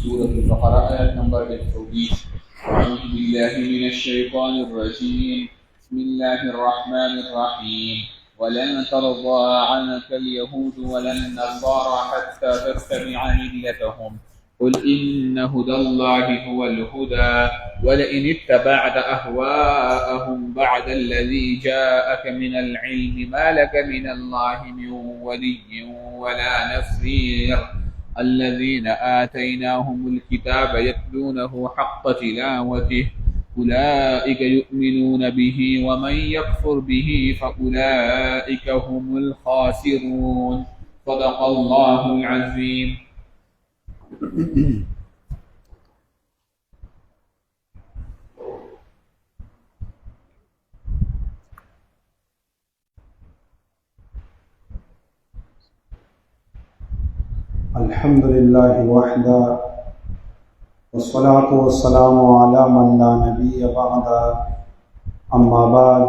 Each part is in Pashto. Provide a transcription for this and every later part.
سورة البقرة آية نمبر 120. أعوذ بالله من الشيطان الرجيم. بسم الله الرحمن الرحيم. ولن ترضى عنك اليهود ولا النصارى حتى تتبع ملتهم قل إن هدى الله هو الهدى ولئن اتبعت أهواءهم بعد الذي جاءك من العلم ما لك من الله من ولي ولا نصير. الذين آتيناهم الكتاب يتلونه حق تلاوته أولئك يؤمنون به ومن يكفر به فأولئك هم الخاسرون. صدق الله العظيم. الحمد لله وحده والصلاة والسلام على من لا نبي بعده. أما بعد،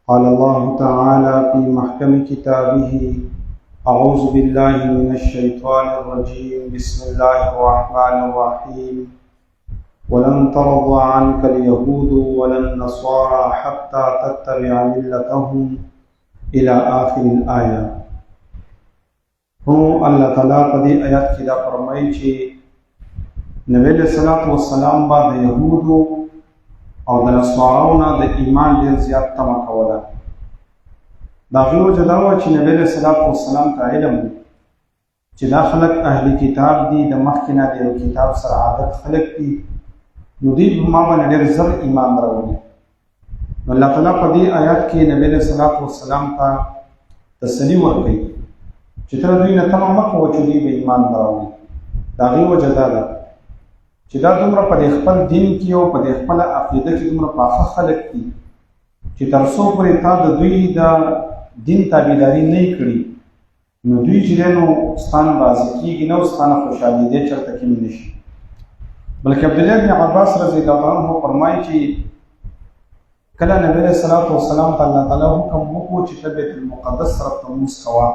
قال الله تعالى في محكم كتابه: أعوذ بالله من الشيطان الرجيم. بسم الله الرحمن الرحيم. ولن ترضى عنك اليهود ولا النصارى حتى تتبع ملتهم إلى آخر الآية. هو الله تعالی په دې آیات کې دا فرمایي چې نبی علیہ الصلوۃ والسلام با د یهودو او د نصاراو نه د ایمان ډېر زیات تمه کوله. دا غوښتنه جدا و چې نبی علیہ الصلوۃ والسلام ته علم چې دا خلک اهلی کتاب دي، د مخکې نه د کتاب سره عادت خلک دي، نو دوی په ما باندې ډېر زر ایمان راوړي. نو الله تعالی په دې آیات کې نبی علیہ الصلوۃ والسلام ته تسلی ورکړي چې تر دوی نه تمام مکو چې دوی به ایمان راوړي. دا غي وجه دا ده چې دا دومره په خپل دین کې او په خپل عقیده کې دومره پاخه خلک دي چې تر څو پورې تا د دوی د دین تابعداري نه کړي نو دوی چې نو ستان بازي کېږي، نو ستانه خوشحالي دي چرته کې نشي. بلکې عبد الله بن عباس رضی الله عنه فرمایي چې کله نبی صلی الله علیه وسلم تعالی حکم وکړو چې بیت المقدس طرف ته موږ کوا،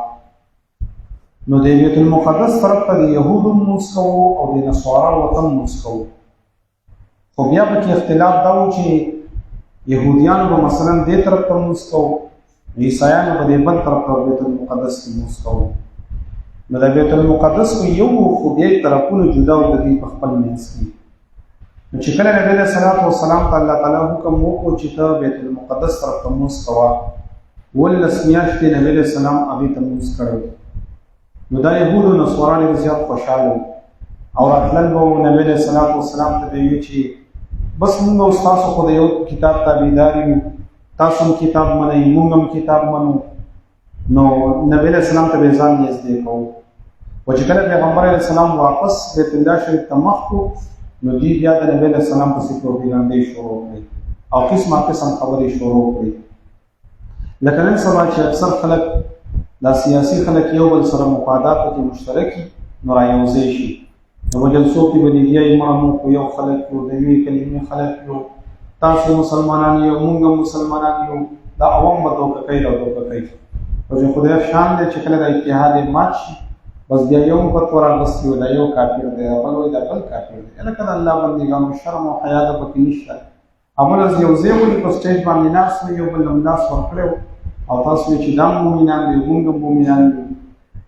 نو د بیت المقدس طرف ته د یهودو موږ کوو او د نصارا وطن موږ کوو. خو بیا پکې اختلاف دا و چې یهودیانو به مثلا دې طرف ته موږ کوو، عیسایانو به دې بل طرف ته بیت المقدس کې موږ کوو. نو د بیت المقدس کو یو خو بیا طرفونه جدا او د دې په خپل منځ کې. نو چې کله نبی صلی الله علیه وسلم تعالی حکم وکړو چې ته بیت المقدس طرف ته موږ کوه، ولس میاشتې نبی علیہ السلام هغې ته موږ کړی. نو دا یهودو نصارا ډېر زیات خوشحاله او راتلل به نبی علیہ السلام ته به وي چې بس موږ او ستاسو خو د یو کتاب تابعدار یو، تاسو هم کتاب منئ موږ هم کتاب منو. نو نبی علیہ السلام ته به ځان نږدې کوو. خو چې کله پیغمبر علیہ السلام واپس بیت الله شریف ته مخ کړو نو دوی بیا د نبی علیہ السلام پسې پروپاګاندا شروع کړې او قسمه قسم خبرې شروع کړې. لکه نن سبا چې اکثر خلک دا سیاسي خلک یو بل سره مفاداتو کې مشترکي نو رايوځي شي. نو جلسو کې به دی امام کو یو خلک یو د یوې کلمې خلک یو، تاسو مسلمانان یو موږ مسلمانان یو، دا عوام به دوکه کوي او دوکه کوي. او چې خدای شان دی چې کله د اتحاد مات شي بس بیا یو فتوا راغستې وي دا یو کافر دی بل وایي دا بل کافر دی. لکه د الله بندګانو شرم او حیا د پکې نشته. همغه یو ځای ولې په سټیج باندې ناست یو بل لاس ورکړی او تاسو چې دا مومنان دي موږ مومنان دي،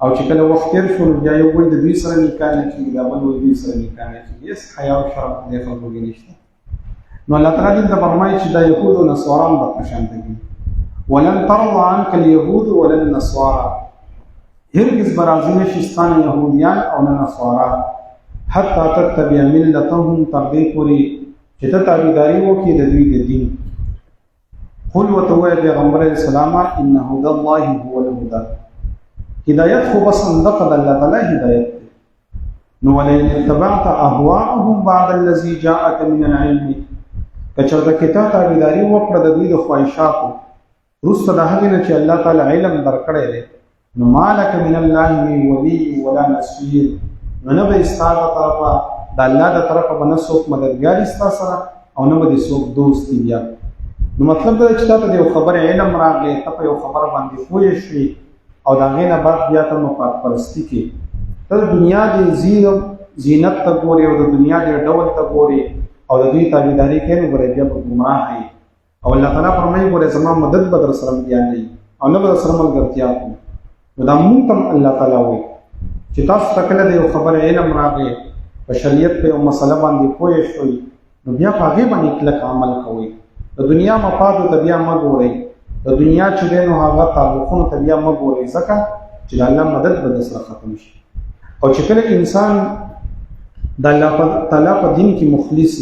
او چې کله وخت تیر شو بیا یو وایي د دوی سره نکاح نه کېږي، دا بل وایي دوی سره نکاح نه کېږي. هېڅ حیا او شرم دې خلکو کې نشته. نو الله تعالی دلته فرمایي چې دا یهود او نصارا هم په شان دي. ولن ترضى عنك اليهود ولا النصارى، هرگز به راضي نشي ستانه یهودیان او نه نصارا حتی تتبع ملتهم، تر دې پورې چې ته تابعداري وکړې د دوی د دین. قل وتوای پیغمبر اسلام ان هدى الله هو الهدى، هدایت خو بس اندقه د الله تعالی هدایت دی. نو ولئن اتبعت اهواءهم بعد الذي جاءك من العلم، کچرته کته تابعداري وکړه د دوی د خواهشاتو وروسته د هغې نه چې الله تعالی علم درکړی دی، نو مالک من الله من ولي ولا نصير، نو نه به ستا د طرفه د الله د طرفه به نه څوک مددګار ستا سره او نه به دې څوک دوست وي. بیا نو مطلب دا چې تا ته د یو خبرې علم راغلی، ته په یو خبره باندې پوه شوې او د هغې نه بعد بیا ته مفاد پرستي کې ته د دنیا د زینت ته ګوري او د دنیا ډېر ډول ته ګوري او د دوی تابعداري کوي نو ګورې بیا به ګمراه وي او الله تعالی فرمایي ګورې زما مدد به در سره بیانوي او نه به در سره ملګرتیا کوي نو دا مونږ ته الله تعالی وایي چې تاسو ته کله د یو خبره علم راغی په شریعت په یو مسله باندې پوه شوئ نو بیا په هغې باندې کلک عمل کوئ د دنیا مفادو ته بیا مه ګورئ د دنیا چې دی نو هغه تعلقونو ته بیا مه ګورئ ځکه چې د الله مدد به در سره ختم شي او چې کله انسان د الله تعالی په دین کې مخلص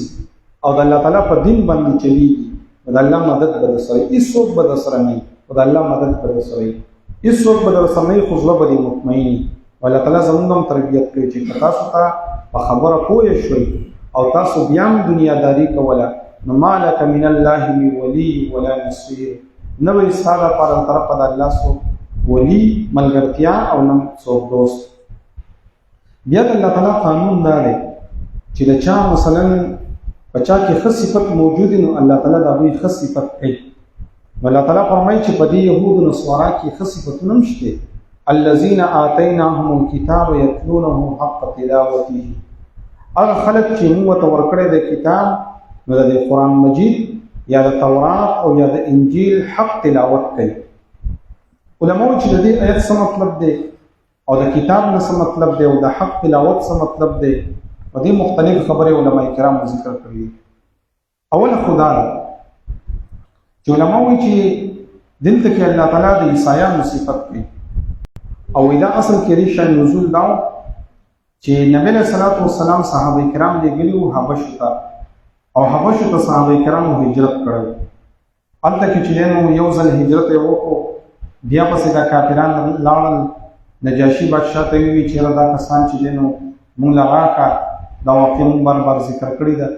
او د الله تعالی په دین باندې چلیږي د الله مدد به در سره هیڅوک به در سره نه او د الله مدد به در سره هیڅوک به در سره نه خو زړه به دې مطمئن الله تعالی زموږ هم تربیت کوي چې تاسو ته په خبره پوه شئ او تاسو بیا هم دنیاداري کوله نو ما لک من الله من ولی ولا نصير نه وي ستا لپاره له طرفه د الله څوک ولی ملګرتیا او نه څوک دوست بیا د الله تعالی قانون دا دی چې د چا مثلا په چا کې ښه صفت موجود نو الله تعالی د هغوی ښه صفت کوي الله تعالی فرمایي چې په دې یهودو نصارا کې ښه صفتونه هم شته الذين آتيناهم الكتاب يتلونه حق تلاوته هغه خلک چې موږ ته ورکړی د کتاب نو د قرآن مجید یا د تورات او یا د انجیل حق تلاوت کوي علماء چې د دې آیت څه مطلب دی او د کتاب نه څه مطلب دی او د حق تلاوت څه مطلب دی په دې مختلف خبرې علماء کرام ذکر کړي اول خدا ده چې علماء وایي چې دلته کې الله تعالی د عیسایانو صفت کوي او دا اصل کې ریشه نزول دا چې نبی له صلوات و سلام صحابه کرام لګلیو حبشو ته او حبشو ته صحابه کرام هجرت کړل هلته کې چې نو یو ځل هجرت یې وکړو بیا پسې دا کافران لاړل نجاشي بادشاه ته وی چې دا کسان چې نو مونږ لغاکا دا واقع مونږ بار ذکر کړی ده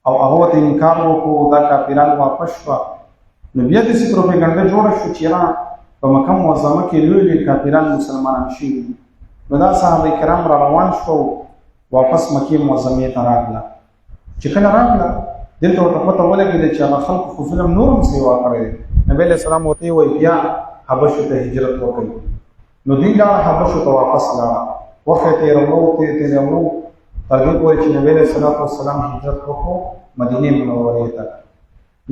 او هغه ته انکار وکړو دا کافران واپس شو نو بیا د سي پروپاګاندا جوړه شو چې په مکه معظمه کې لوی لوی کافران مسلمانان شوي نو دا صحابه کرام را روان شو واپس مکې معظمې ته راغله چې کله راغله دلته ورته پته ولګېده چې هغه خلکو خو ظلم نور هم سیوا کړی دی نبی علیه السلام ورته ووایي بیا حبشو ته هجرت وکړئ نو دوی لاړه حبشو ته واپس لاړه وخت یې تېروو تر دې پورې چې نبی علیه السلام هجرت وکړو مدینې منورې ته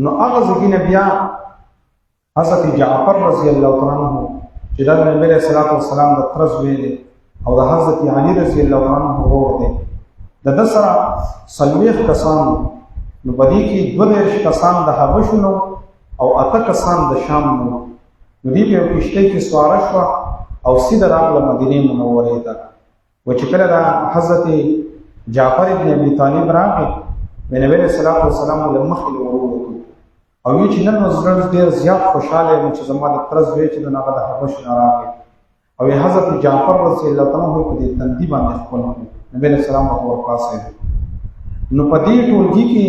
نو هغه ځای نه بیا حضرت جعفر رضی الله تعالی عنہ چې د نبی علیہ السلام د تر زوی دی او د حضرت علی رضی الله تعالی عنہ ورور دی د سره سلويخ کسان نو بدی کې 22 کسان د حبشو نو او 8 کسان د شام نو دوی په کشته کې سوار شو او سیده راغله مدینه منورې ته و چې کله د حضرت جعفر ابن ابي طالب راغی نبی علیہ السلام له مخې ورور او یو چې نن زړه ډېر زیات خوشاله یم چې زما د تر زوی چې د هغه د حبشو نه راغی او حضرت جعفر رضی الله تعالی عنہ په دې تندي باندې خپل نبی علیہ السلام ورپاسه نو په دې ټولګي کې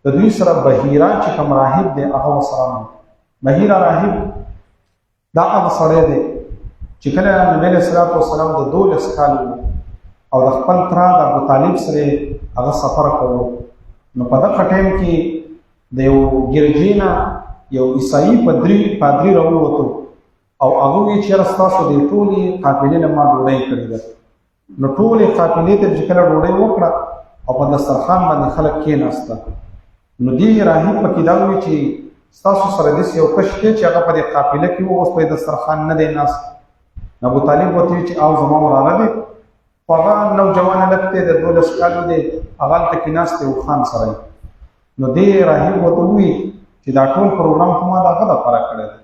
د دوی سره بحیرا چې کوم راهب دی هغه سره بحیرا راهب دا هغه سره دی چې کله نبی علیہ السلام د 12 کال او د خپل تر د ابو طالب سره هغه سفر کوو نو په دغه ټیم کې د یو ګرجینا یو عیسائی پادری راووتو او هغه وی چې راستاسو د ټولي قافلې نه ما ډوډۍ کړې ده نو ټولي قافلې ته چې کله ډوډۍ وکړه او په دسترخوان باندې خلک کېناسته نو دی راهب پکې دا وی چې ستاسو سره داسې یو کش دی چې هغه په دې قافله کې و اوس په دسترخوان نه دی ناست ابو طالب ورته چې او زما وراره دی خو هغه نوجوان هلک دی د 12 کالو دی هغه هلته کېناست دی او خان سره نو دی راهب ورته ووایي چې دا ټول پروګرام خو ما د هغه دپاره کړی دی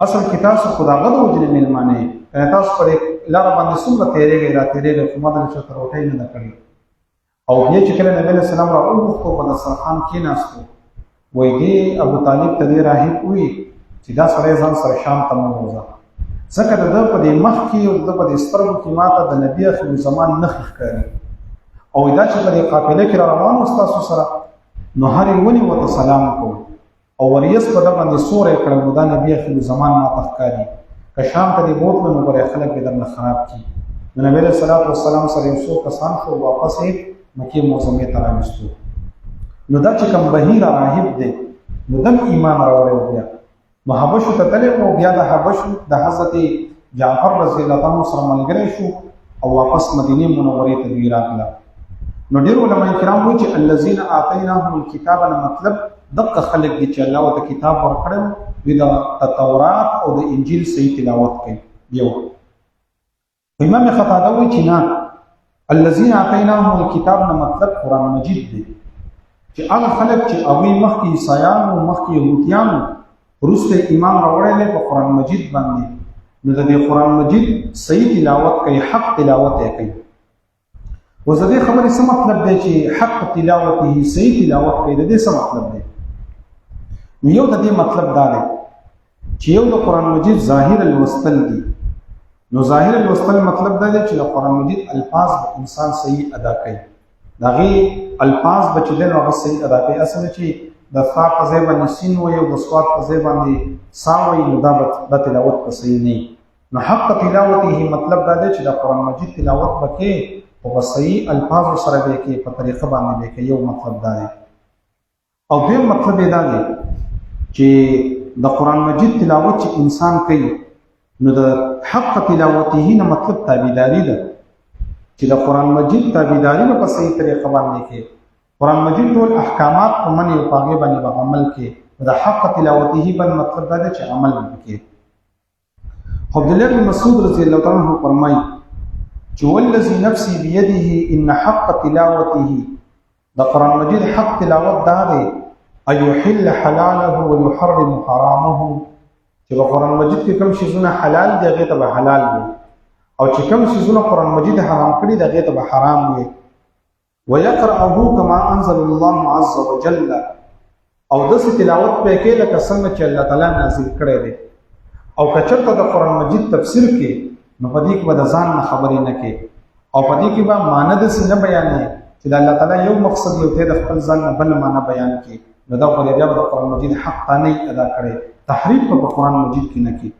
اصل کې تاسو خو د هغه د وجې مېلمانه یې کنه تاسو په دې لاره باندې څومره تېرېږئ را تېرېږئ خو ما دلته چېرته روټۍ نه ده کړې او بیا چې کله نبي علیه السلام را وغوښتو په دسترخوان کېناستو وایي دې ابو طالب ته دې راهب ووایي چې دا سړی ځان سره شام ته مه بوځه ځکه د ده په دې مخ کې او د ده په دې سترګو کې ما ته د نبي اخر زمان نښې ښکاري او دا چې په دې قافله کې را روان و ستاسو سره نو هرې ونې ورته سلام کوو او وریځ په ده باندې سوری کړی نو دا نبي اخر زمان ما ته ښکاري که شام ته دې بوتلو نو ګورې خلک به درنه خراب کړي نو نبي علیه السلام سره یو څو کسان شو واپس یې مکې معظمې ته راوستو نو دا چې کوم بحیره راهب دی نو دم ایمان راوړی و بیا نو حبشو ته تللی و بیا د حبشو د حضرت جعفر رضی الله عنه سره ملګری شو او واپس مدینې منورې ته دوی راغله نو ډېر علماء کرام وایي چې الذين آتيناهم الكتاب نه مطلب دغه خلک دي چې الله ورته کتاب ورکړل وي د تورات او د انجیل صحیح تلاوت کوي. یو امام خطابه وایي چې نه الذين آتيناهم الكتاب نه مطلب قرآن مجید دی چې هغه خلک چې هغوی مخکې عیسایان او مخکې یهودیان وروسته ایمان راوړی په قرآن مجید باندې، نو د دې قرآن مجید صحیح تلاوت کوي، حق تلاوت یې کوي. اوس د دې خبرې څه مطلب دی چې حق تلاوته صحیح تلاوت کوي؟ د دې څه مطلب دی؟ نو یو د دې مطلب دا دی چې یو د قرآن مجید ظاهر الوستل دي. نو ظاهر الوستل مطلب دا دی چې د قرآن مجید الفاظ د انسان صحیح ادا کوي، د هغې الفاظ به چې دی نو هغه صحیح ادا کوي. اصل چې د فا په ځای باندې سین وایي او د صاد په ځای باندې سا وایي، نو دا تلاوت به صحیح نه وي. نو حق تلاوته مطلب دا دی چې د قرآن مجید تلاوت به کوې او په صحیح الفاظو سره به یې کوې، په طریقه باندې به یې کوې. یو مطلب دا دی. او دویم مطلب یې دا دی چې د قرآن مجید تلاوت چې انسان کوي نو د حق تلاوته نه مطلب تابعداري ده، چې د قرآن مجید تابعداري به په صحیح طریقه باندې کوي. قرآن مجید ټول احکامات په منې او په هغې باندې به عمل کوي. د حق تلاوته بل مطلب دا دی چې عمل وکړي. عبدالله بن مسعود رضی الله تعالی عنہ فرمایي چې والذي نفسي بيده ان حق تلاوته د قرآن مجید حق تلاوت دا دی ان يحل حلاله ويحرم حرامه، چې په قرآن مجید کې کوم شیزونه حلال دي هغې ته به حلال وي، او چې کوم شیزونه قرآن مجید حرام کړي د هغې ته به حرام وي. ويقرأه كما انزل الله عز وجل، او داسې تلاوت به کوي لکه څنګه چې الله تعالی نازل کړی دی. او که چېرته د قرآن مجید تفسیر کې نو په دې کې به د ځان نه خبرې نه کوي، او په دې کې به معنی داسې نه بیانوي چې د الله تعالی یو مقصد یو ته د خپل ځان نه بل معنی بیان کړي. نو دا خو بیا به د قرآن مجید حق ته نه ادا کړی، تحریف په قرآن مجید کې نه کوي.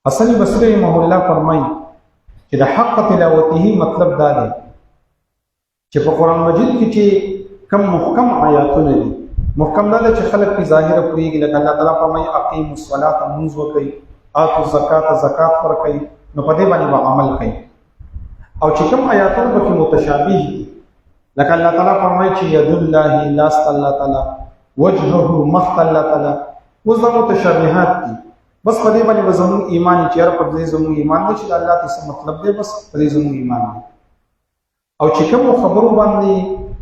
حسن بصري رحمه الله فرمایي چې د حق تلاوته مطلب دا دی چې په قرآن مجید کې چې کم محکم آیاتونه دي، محکم دا دی چې خلک په ظاهره پوهېږي، لکه الله تعالی فرمایي اقیموا الصلاة لمونځ وکړئ، آتوا الزکاة زکات ورکړئ، نو په دې باندې به عمل کوي. او چې کوم آیاتونه پکې متشابه دي، لکه الله تعالی فرمایي چې ید الله لاس الله تعالی، وجهه مخ الله تعالی، اوس دا متشابهات دي. بس په دې باندې به زموږ ایمان چې یاره په دې زموږ ایمان دی چې د الله ته څه مطلب دی، بس په دې زموږ ایمان دی. او چې کومو خبرو باندې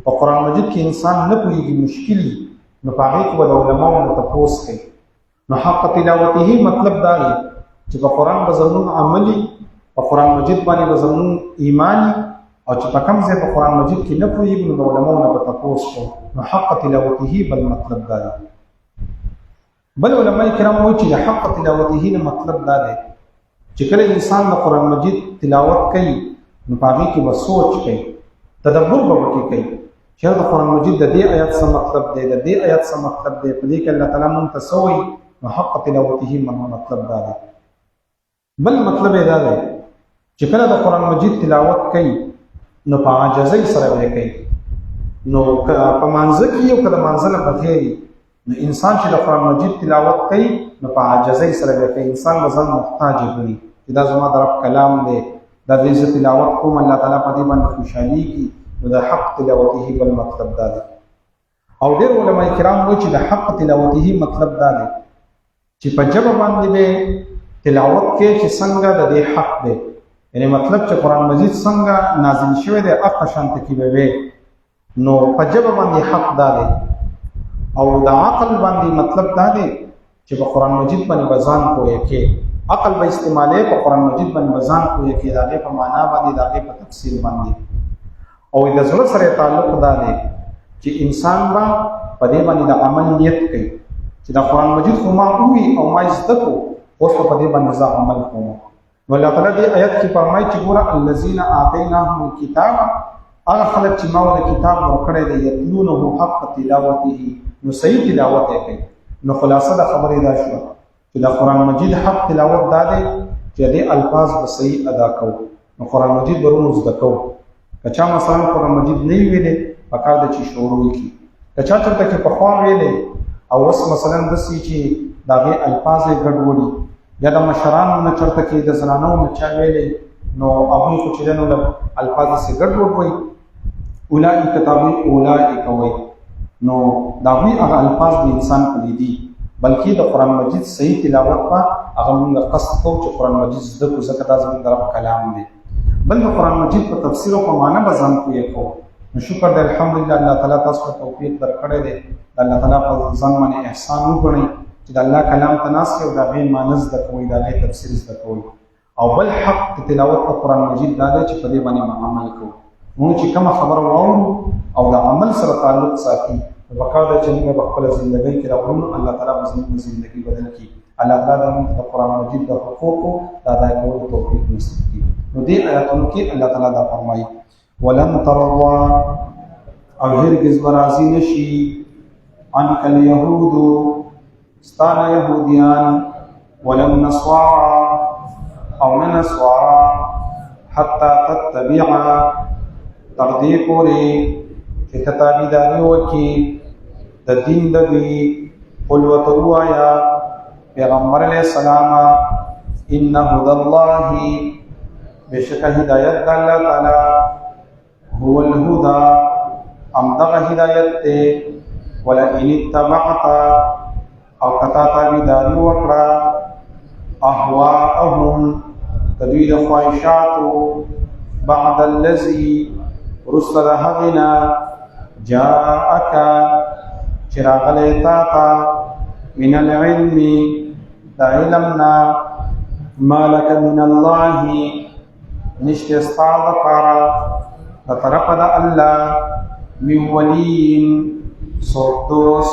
په قرآن مجید کې انسان نه پوهېږي، مشکلي، نو په هغې کې به د علماو نه تپوس کوي. نو حق تلاوته مطلب دا دی چې په قرآن به زموږ عملي، په قرآن مجید باندې به زموږ ایماني، او چې په کوم ځای په قرآن مجید کې نه پوهېږو نو د علماو نه به تپوس کوو. نو حق تلاوته بل مطلب دا دی. بل علماء کرام وایي چې د حق تلاوته نه مطلب دا دی چې کله انسان د قرآن مجید تلاوت کوي نو په هغې کې به سوچ کوي، تدبر به پکې کوي چې د قرآن مجید د دې آیات څه مطلب دی، د دې آیات څه مطلب دی، په دې کې الله تعالی مونږ ته څه وایي. نو حق تلاوته مطلب دا دی. بل مطلب یې دا دی چې کله د قرآن مجید تلاوت کوي نو په عاجزۍ سره به کوي. نو په مانځه کې یو که د مانځه نه بغیر نو انسان چې د قرآن مجید تلاوت کوي نو په عاجزۍ سره به کوي. انسان به ځان محتاج ګڼي چې دا زما د رب کلام دی، دا د زه تلاوت کوم، الله تعالی په دې باندې خوشحالېږي. نو د حق تلاوته بل مطلب دا دی. او ډېر علماء کرام وایي چې د حق تلاوته مطلب دا دی چې په ژبه باندې به تلاوت کې چې څنګه د دې حق دی، یعنی مطلب چې قرآن مجید څنګه نازل شوی دی هغه شانته کې به وي. نو په ژبه باندې حق دا دی. او د عقل باندې مطلب دا دی چې په قرآن مجید باندې به ځان پوهه کې، عقل به استعمالوي، په قرآن مجید باندې به ځان پوهه کې، د هغې په معنا باندې، د هغې په تفسیر باندې. او د زړه سره تعلق دا دی چې انسان به په دې باندې د عمل نیت کوي چې د قرآن مجید خو ما ووي او ما زده کړو، اوس په دې باندې زه عمل کوم. نو الله تعالی دې آیت کې فرمایي چې ګوره الذین آتیناهم الکتاب، هغه خلک چې ما ورته کتاب ورکړی دی، یتلونه حق تلاوته، نو صحیح تلاوت یې کوي. نو خلاصه د خبرې دا شوه چې د قرآن مجید حق تلاوت دا دی چې دې الفاظ به صحیح ادا کوو. نو قرآن مجید به ورونو زده کوو. که چا مثلا قرآن مجید نه وي ویلی پکار ده چې شروع وکړي. که چا چېرته کې پخوا ویلی او اوس مثلا داسې چې د هغې الفاظ یې ګډوډي، یا د مشرانو نه چېرته کې د زنانو نه چا ویلی نو هغوی خو چې دی نو الفاظ یې ګډوډ وایي. اولئک تاوی اولئک وی نو داوی هغه الفاظ د انسان په دي بلکې د قران مجید صحیح تلاوت په هغه موږ قصد کوو چې قران مجید زده کو زکه دا زموږ د رب کلام دی بل د قران مجید په تفسیر او په معنی به ځان کوی کو نو شکر دی الحمدلله الله تعالی تاسو ته توفیق درکړی دی الله تعالی په ځان باندې احسان وکړي چې د الله کلام ته ناس کې او د غي معنی زده کوی د غي تفسیر زده کوی او بل حق تلاوت په قران مجید دا دی چې په دې باندې عمل کوو موږ چې کوم خبر واورو او د عمل سره تعلق ساتي وقاعد چې موږ په خپل ژوندۍ کې راوړو الله تعالی زموږ ژوندۍ بدل کړي الله تعالی موږ د قران مجید د حقوقو د ادا کولو توفیق نصیب کړي نو دې آیاتونو کې الله تعالی دا فرمایي ولن ترضى او هرگز برازي نشي عنك اليهود ستانا يهوديان ولن نصارى او نصارى حتى تتبع تردی پوری چې تابعداري وکړي د دین د دوی قل وتوایا پیغمبر علیہ السلام ان هدى الله بشک هدایت د الله تعالی هو الهدى امدغ هدایت ته ولئن اتبعت او کتا تابعداري وکړه اهواءهم تدوی د خواهشاتو بعد الذي رسل هغنا جاءك چراغ لیتا تا من العلم دا علمنا ما لك من الله نشت استعاد قارا طرف دا الله من ولي صوتوس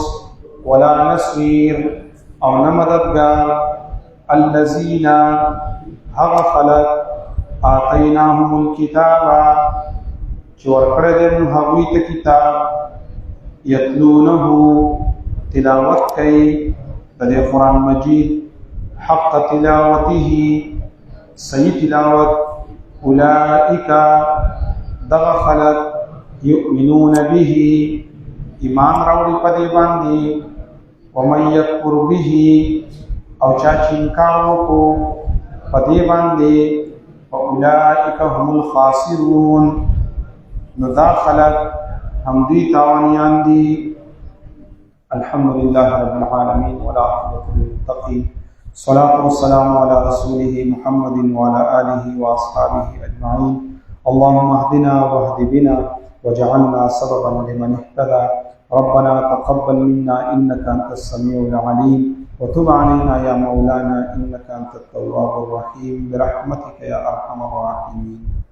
ولا نصير او نمددگار الذين هغ خلق آتيناهم الكتاب چور کړه دې هغوی ته کتاب یتلونه تلاوت کوي د قرآن مجید حق تلاوته صحیح تلاوت اولئک دغه خلق یؤمنون به ایمان راوړي په دې باندې ومن یکفر به او چا چې انکار وکړو په دې باندې اولئک هم الخاسرون نو دا خلق هم دوی تاوانیان دي الحمد لله رب العالمين والعاقبة للمتقين الصلاة والسلام على رسوله محمد وعلى آله وأصحابه أجمعين اللهم اهدنا واهد بنا واجعلنا سببا لمن اهتدى ربنا تقبل منا إنك أنت السميع العليم وتب علينا يا مولانا إنك أنت التواب الرحيم برحمتك يا أرحم الراحمين